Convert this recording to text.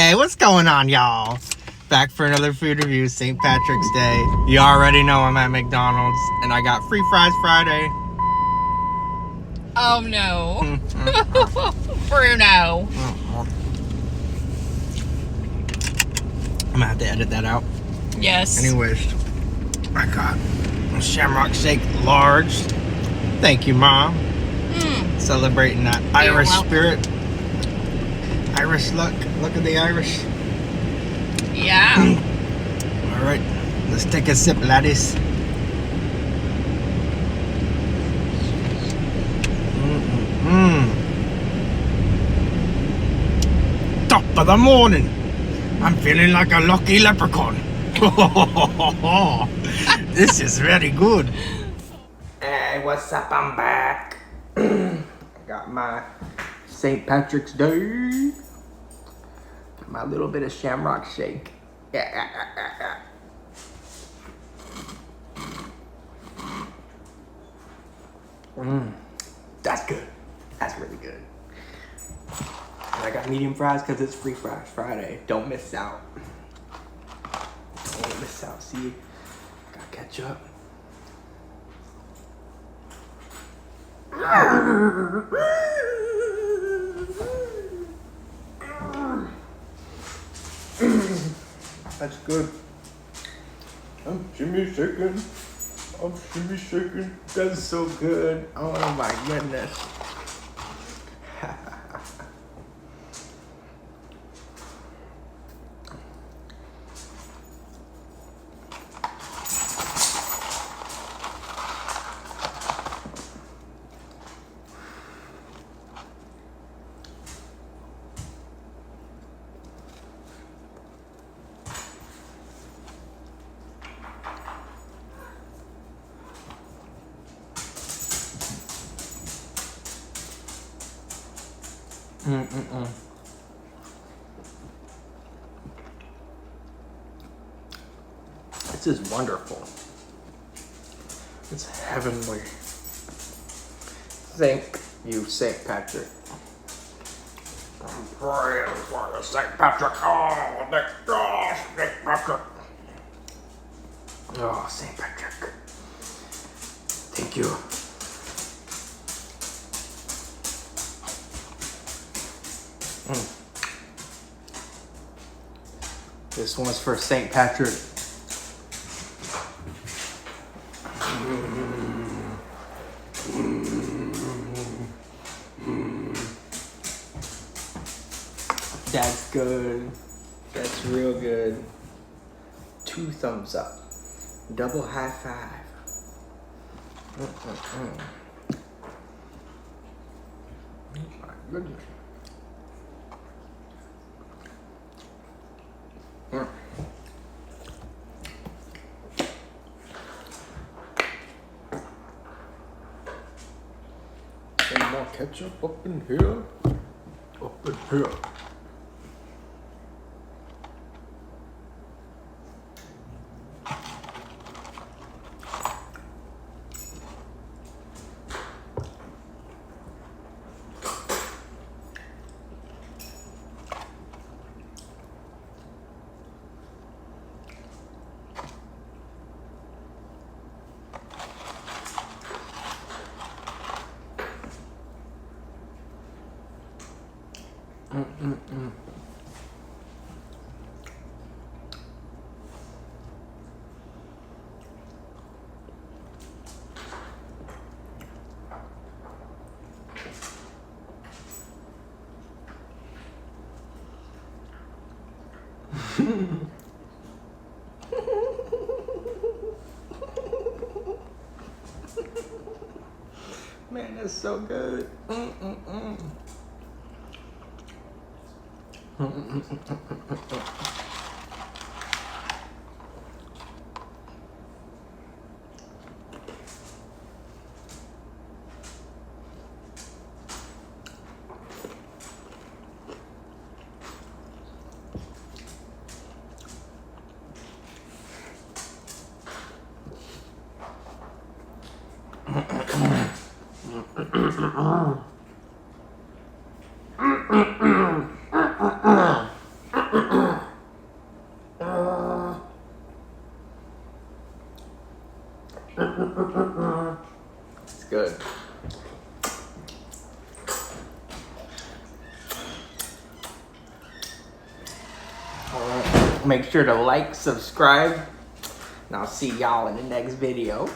Hey, what's going on, y'all? Back for another food review, St. Patrick's Day. You already know I'm at McDonald's, and I got free fries Friday. Oh, no. Bruno. I'm gonna have to edit that out. Yes. Anyways, I got a Shamrock shake large. Thank you, Mom. Celebrating that Irish spirit. Irish luck. Look at the Irish. Yeah. All right, let's take a sip, laddies. Top of the morning. I'm feeling like a lucky leprechaun. This is very good. Hey, what's up? I'm back. I got my St. Patrick's Day. My little bit of Shamrock shake. That's good. That's really good. And I got medium fries because it's free fries Friday. Don't miss out. Don't miss out. See, got ketchup. That's good. I'm shimmy shaking. I'm shimmy shaking. That's so good. Oh my goodness. This is wonderful. It's heavenly. Thank you, St. Patrick. I'm praying for the St. Patrick. Oh, St. Patrick. Oh, St. Patrick. Thank you. This one's for St. Patrick. That's good. That's real good. 2 thumbs up. Double high five. Oh my goodness. Some more ketchup up in here. Up in here. Man, that's so good. It's good. Alright, make sure to like, subscribe, and I'll see y'all in the next video.